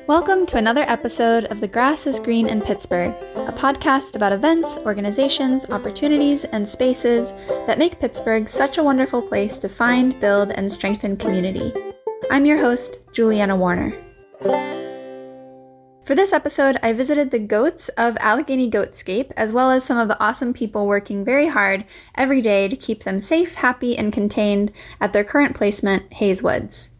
Welcome to another episode of The Grass is Green in Pittsburgh, a podcast about events, organizations, opportunities, and spaces that make Pittsburgh such a wonderful place to find, build, and strengthen community. I'm your host, Julianna Warner. For this episode, I visited the goats of Allegheny GoatScape, as well as some of the awesome people working very hard every day to keep them safe, happy, and contained at their current placement, Hayes Woods.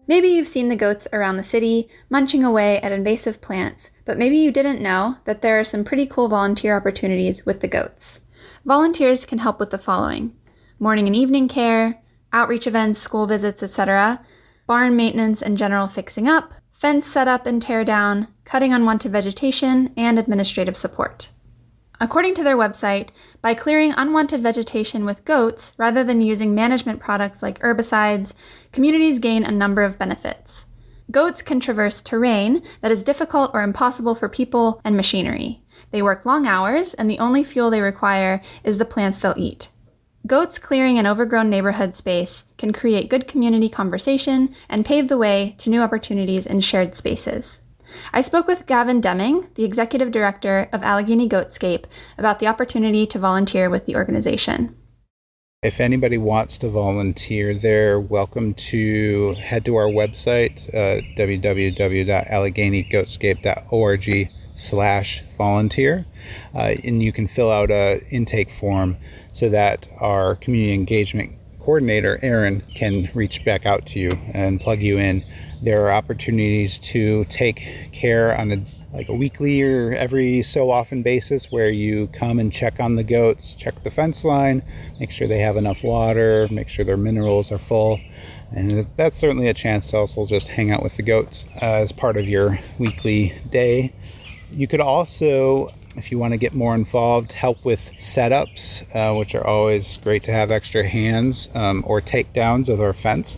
Maybe you've seen the goats around the city, munching away at invasive plants, but maybe you didn't know that there are some pretty cool volunteer opportunities with the goats. Volunteers can help with the following: morning and evening care, outreach events, school visits, etc., barn maintenance and general fixing up, fence setup and tear down, cutting unwanted vegetation, and administrative support. According to their website, by clearing unwanted vegetation with goats rather than using management products like herbicides, communities gain a number of benefits. Goats can traverse terrain that is difficult or impossible for people and machinery. They work long hours, and the only fuel they require is the plants they'll eat. Goats clearing an overgrown neighborhood space can create good community conversation and pave the way to new opportunities in shared spaces. I spoke with Gavin Deming, the executive director of Allegheny GoatScape, about the opportunity to volunteer with the organization. If anybody wants to volunteer, they're welcome to head to our website, www.alleghenygoatscape.org/volunteer, and you can fill out an intake form so that our community engagement coordinator, Aaron, can reach back out to you and plug you in. There are opportunities to take care on a weekly or every so often basis where you come and check on the goats, check the fence line, make sure they have enough water, make sure their minerals are full. And that's certainly a chance to also just hang out with the goats as part of your weekly day. You could also, if you want to get more involved, help with setups, which are always great to have extra hands, or takedowns of our fence.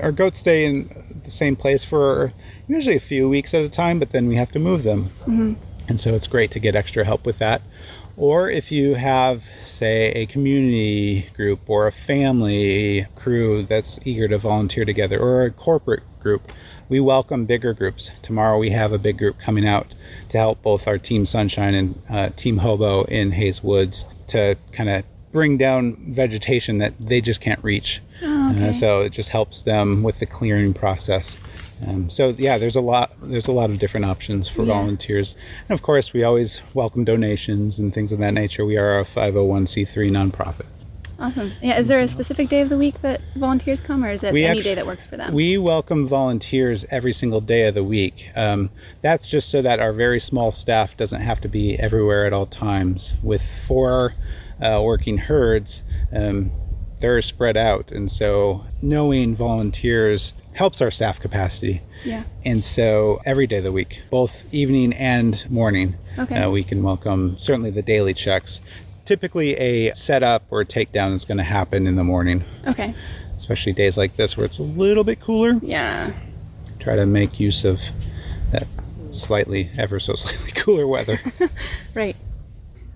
Our goats stay in the same place for usually a few weeks at a time, but then we have to move them. Mm-hmm. And so it's great to get extra help with that. Or if you have, say, a community group or a family crew that's eager to volunteer together, or a corporate group, we welcome bigger groups. Tomorrow we have a big group coming out to help both our Team Sunshine and Team Hobo in Hayes Woods to kind of bring down vegetation that they just can't reach. Oh, okay. So it just helps them with the clearing process. There's a lot of different options for volunteers. And of course, we always welcome donations and things of that nature. We are a 501c3 nonprofit. Awesome. Yeah, is there a specific day of the week that volunteers come, or is it any day that works for them? We welcome volunteers every single day of the week. That's just so that our very small staff doesn't have to be everywhere at all times. With 4 working herds, they're spread out, and so knowing volunteers helps our staff capacity. Yeah. And so every day of the week, both evening and morning, we can welcome certainly the daily checks. Typically a setup or a takedown is going to happen in the morning. Okay. Especially days like this where it's a little bit cooler. Yeah. Try to make use of that ever so slightly cooler weather. Right.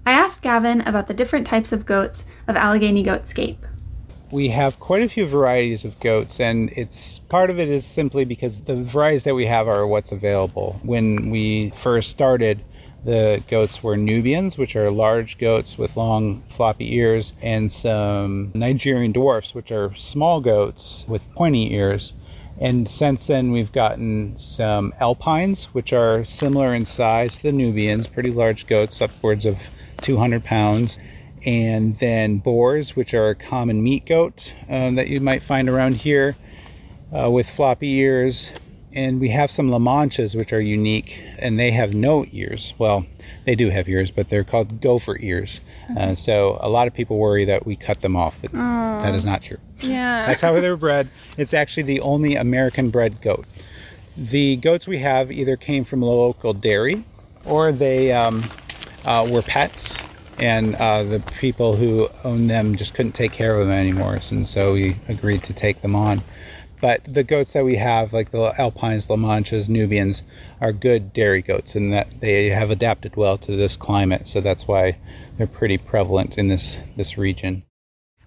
I asked Gavin about the different types of goats of Allegheny GoatScape. We have quite a few varieties of goats, and part of it is simply because the varieties that we have are what's available. When we first started, the goats were Nubians, which are large goats with long floppy ears, and some Nigerian dwarfs, which are small goats with pointy ears. And since then, we've gotten some Alpines, which are similar in size to the Nubians, pretty large goats, upwards of 200 pounds. And then boars, which are a common meat goat that you might find around here with floppy ears. And we have some La Manchas, which are unique, and they have no ears. Well, they do have ears, but they're called gopher ears. So a lot of people worry that we cut them off, but that is not true. Yeah. That's how they're bred. It's actually the only American-bred goat. The goats we have either came from a local dairy, or they were pets, and the people who owned them just couldn't take care of them anymore, and so we agreed to take them on. But the goats that we have, like the Alpines, La Manchas, Nubians, are good dairy goats in that they have adapted well to this climate. So that's why they're pretty prevalent in this region.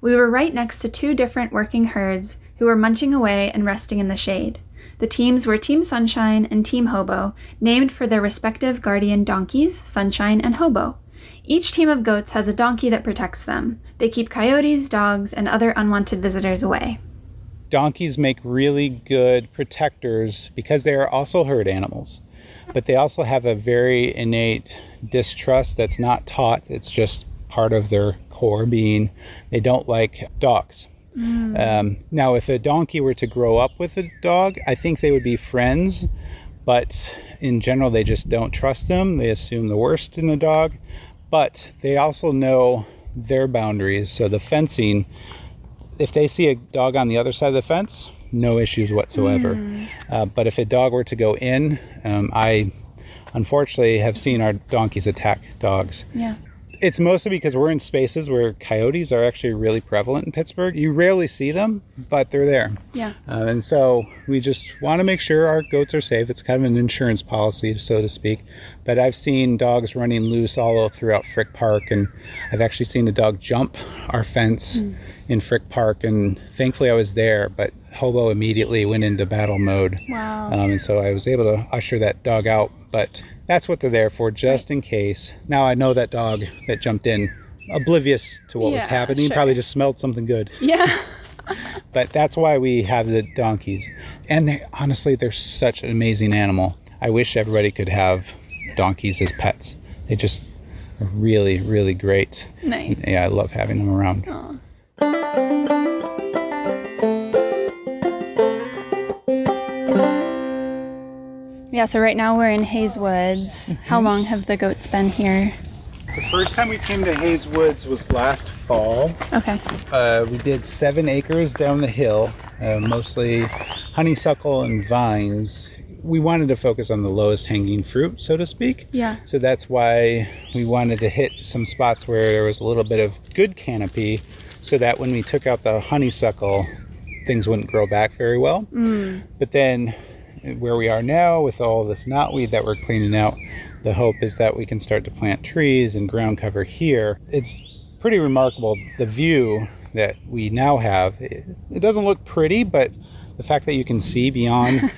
We were right next to two different working herds who were munching away and resting in the shade. The teams were Team Sunshine and Team Hobo, named for their respective guardian donkeys, Sunshine and Hobo. Each team of goats has a donkey that protects them. They keep coyotes, dogs, and other unwanted visitors away. Donkeys make really good protectors because they are also herd animals, but they also have a very innate distrust that's not taught. It's just part of their core being. They don't like dogs. Now, if a donkey were to grow up with a dog, I think they would be friends, but in general, they just don't trust them. They assume the worst in a dog, but they also know their boundaries. So the fencing, if they see a dog on the other side of the fence, no issues whatsoever. But if a dog were to go in, I unfortunately have seen our donkeys attack dogs. Yeah. It's mostly because we're in spaces where coyotes are actually really prevalent in Pittsburgh. You rarely see them, but they're there. Yeah. And so we just want to make sure our goats are safe. It's kind of an insurance policy, so to speak. But I've seen dogs running loose all throughout Frick Park, and I've actually seen a dog jump our fence in Frick Park, and thankfully I was there, but Hobo immediately went into battle mode. Wow. And so I was able to usher that dog out, but that's what they're there for, just in case. Now I know that dog that jumped in, oblivious to what was happening, probably just smelled something good. Yeah. But that's why we have the donkeys. And honestly, they're such an amazing animal. I wish everybody could have donkeys as pets. They just are really, really great. Nice. Yeah, I love having them around. Aww. Yeah, so right now we're in Hayes Woods. How long have the goats been here? The first time we came to Hayes Woods was last fall. Okay. We did 7 acres down the hill, mostly honeysuckle and vines. We wanted to focus on the lowest hanging fruit, so to speak. Yeah. So that's why we wanted to hit some spots where there was a little bit of good canopy so that when we took out the honeysuckle, things wouldn't grow back very well. But then where we are now with all this knotweed that we're cleaning out, the hope is that we can start to plant trees and ground cover here. It's pretty remarkable, the view that we now have. It doesn't look pretty, but the fact that you can see beyond,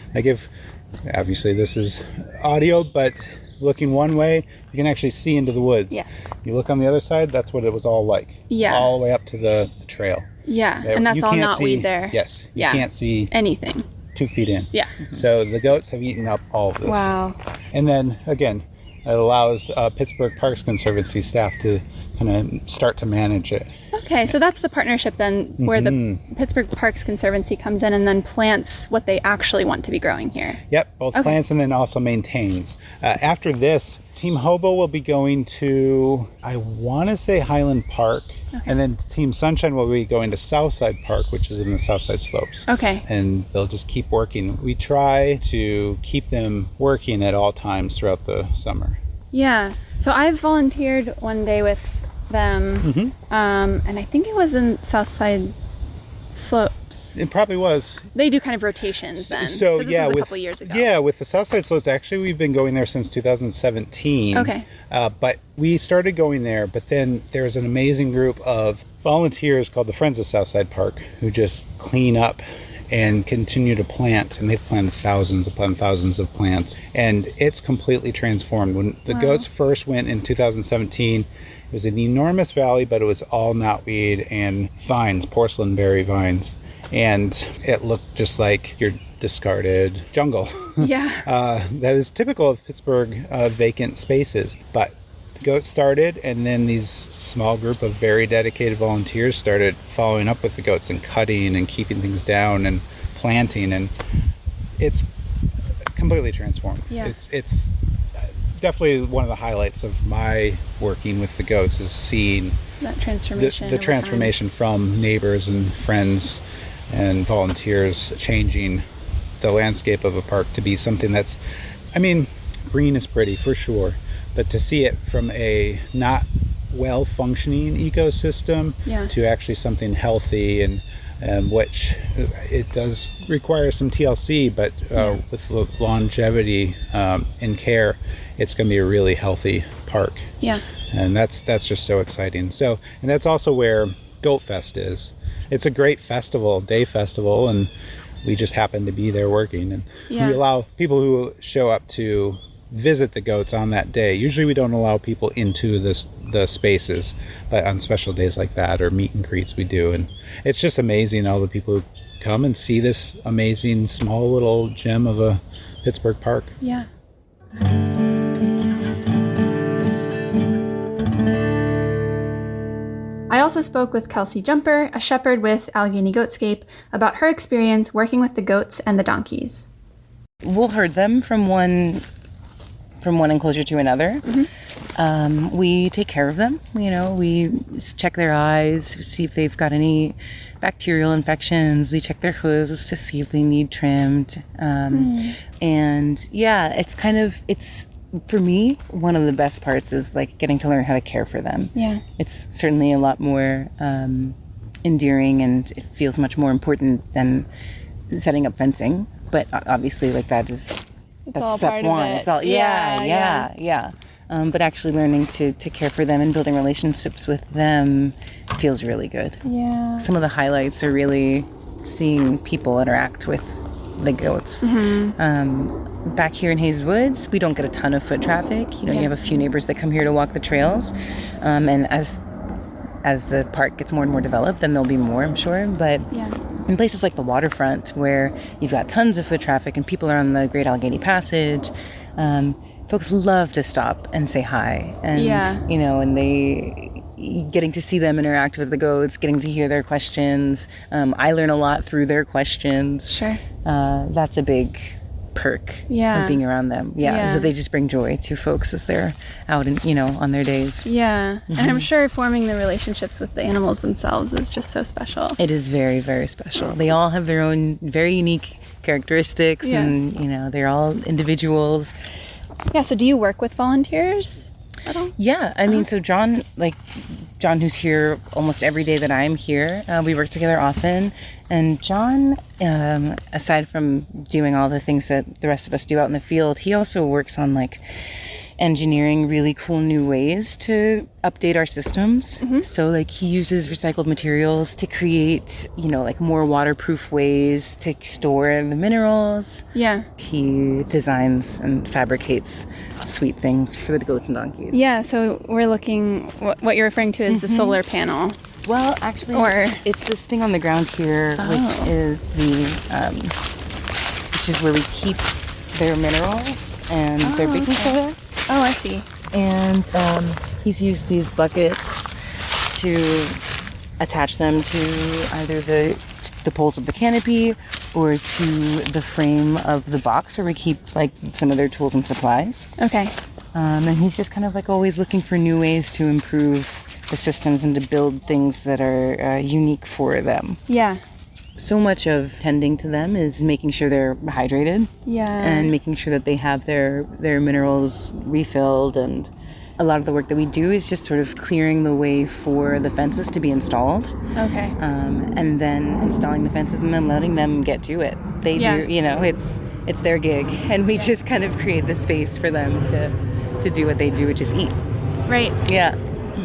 obviously this is audio, but looking one way, you can actually see into the woods. Yes. You look on the other side, that's what it was all like. Yeah. All the way up to the trail. Yeah, and that's all knotweed there. Yes. You Yeah. can't see anything. 2 feet in. Yeah. So the goats have eaten up all of this. Wow. And then again, it allows Pittsburgh Parks Conservancy staff to kind of start to manage it. Okay, so that's the partnership then where the Pittsburgh Parks Conservancy comes in and then plants what they actually want to be growing here. Yep, both plants and then also maintains. After this, Team Hobo will be going to, I want to say Highland Park, and then Team Sunshine will be going to Southside Park, which is in the Southside Slopes. Okay. And they'll just keep working. We try to keep them working at all times throughout the summer. Yeah, so I've volunteered one day with them, and I think it was in Southside Slopes. It probably was. They do kind of rotations then. So this yeah, was a couple years ago. Yeah, with the Southside Slopes, actually we've been going there since 2017. Okay. But we started going there, but then there's an amazing group of volunteers called the Friends of Southside Park who just clean up and continue to plant, and they've planted thousands upon thousands of plants, and it's completely transformed. When the goats first went in 2017, it was an enormous valley, but it was all knotweed and vines, porcelain berry vines, and it looked just like your discarded jungle. Yeah. That is typical of Pittsburgh vacant spaces. But the goats started, and then these small group of very dedicated volunteers started following up with the goats and cutting and keeping things down and planting, and it's completely transformed. Yeah. It's definitely one of the highlights of my working with the goats is seeing That transformation. the transformation from neighbors and friends and volunteers changing the landscape of a park to be something that's, green is pretty for sure, but to see it from a not well functioning ecosystem to actually something healthy and which it does require some TLC, but with the longevity and care, it's going to be a really healthy park. Yeah. And that's just so exciting. So, and that's also where Goat Fest is. It's a great festival, day festival, and we just happen to be there working. And we allow people who show up to visit the goats on that day. Usually we don't allow people into the spaces, but on special days like that or meet and greets we do. And it's just amazing, all the people who come and see this amazing small little gem of a Pittsburgh park. Yeah. I also spoke with Kelsey Jumper, a shepherd with Allegheny GoatScape, about her experience working with the goats and the donkeys. We'll herd them from one enclosure to another. Mm-hmm. We take care of them. We check their eyes, see if they've got any bacterial infections. We check their hooves to see if they need trimmed. And yeah, it's for me, one of the best parts is like getting to learn how to care for them. Yeah. It's certainly a lot more endearing, and it feels much more important than setting up fencing. But obviously, like that's step one. It's all yeah. But actually learning to care for them and building relationships with them feels really good. Yeah. Some of the highlights are really seeing people interact with the goats. Mm-hmm. Back here in Hayes Woods, we don't get a ton of foot traffic. You have a few neighbors that come here to walk the trails. And as the park gets more and more developed, then there'll be more, I'm sure. But in places like the waterfront, where you've got tons of foot traffic and people are on the Great Allegheny Passage, folks love to stop and say hi. And, and they getting to see them interact with the goats, getting to hear their questions. I learn a lot through their questions. Sure. That's a big perk of being around them. So they just bring joy to folks as they're out and on their days. Mm-hmm. And I'm sure forming the relationships with the animals themselves is just so special. It is very, very special. They all have their own very unique characteristics, and they're all individuals. So do you work with volunteers at all? I mean, so John, who's here almost every day that I'm here, we work together often. And John, aside from doing all the things that the rest of us do out in the field, he also works on engineering really cool new ways to update our systems. Mm-hmm. So he uses recycled materials to create, more waterproof ways to store the minerals. Yeah. He designs and fabricates sweet things for the goats and donkeys. Yeah, so we're looking, what you're referring to is the solar panel. Well, actually, it's this thing on the ground here, which is where we keep their minerals and their baking soda. Oh, I see. And he's used these buckets to attach them to either the poles of the canopy or to the frame of the box where we keep some of their tools and supplies. Okay. And he's just kind of always looking for new ways to improve the systems and to build things that are unique for them. Yeah. So much of tending to them is making sure they're hydrated. Yeah. And making sure that they have their minerals refilled. And a lot of the work that we do is just sort of clearing the way for the fences to be installed. Okay. And then installing the fences and then letting them get to it. They do, it's their gig. And we just kind of create the space for them to do what they do, which is eat. Right. Yeah.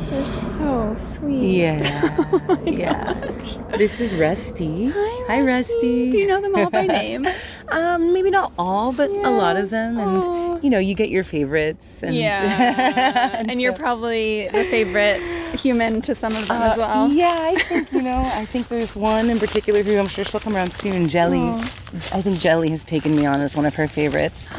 They're so sweet. Yeah. Oh gosh. This is Rusty. Hi, Rusty. Do you know them all by name? Maybe not all, but a lot of them. And, you get your favorites. And, and you're probably the favorite human to some of them as well. Yeah, I think there's one in particular who I'm sure she'll come around soon, Jelly. I think Jelly has taken me on as one of her favorites.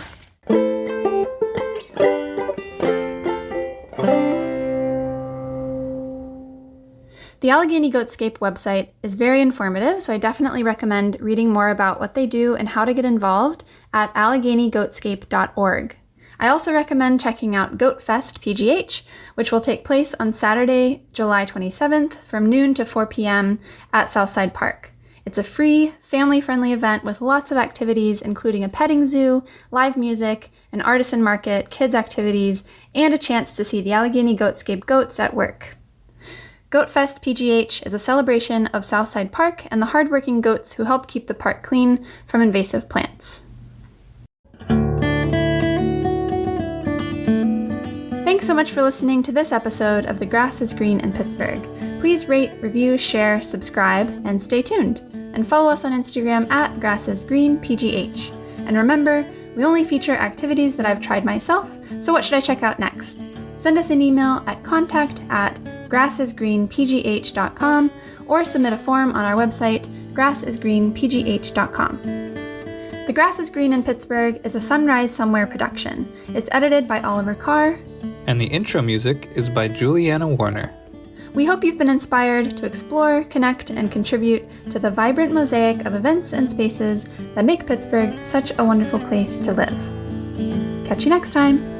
The Allegheny GoatScape website is very informative, so I definitely recommend reading more about what they do and how to get involved at AlleghenyGoatScape.org. I also recommend checking out Goat Fest PGH, which will take place on Saturday, July 27th from noon to 4 p.m. at Southside Park. It's a free, family-friendly event with lots of activities, including a petting zoo, live music, an artisan market, kids' activities, and a chance to see the Allegheny GoatScape goats at work. GoatFest PGH is a celebration of Southside Park and the hardworking goats who help keep the park clean from invasive plants. Thanks so much for listening to this episode of The Grass is Green in Pittsburgh. Please rate, review, share, subscribe, and stay tuned. And follow us on Instagram at grassisgreenpgh. And remember, we only feature activities that I've tried myself, so what should I check out next? Send us an email at contact@grassisgreenpgh.com or submit a form on our website, grassisgreenpgh.com. The Grass is Green in Pittsburgh is a Sunrise Somewhere production. It's edited by Oliver Carr. And the intro music is by Julianna Warner. We hope you've been inspired to explore, connect, and contribute to the vibrant mosaic of events and spaces that make Pittsburgh such a wonderful place to live. Catch you next time!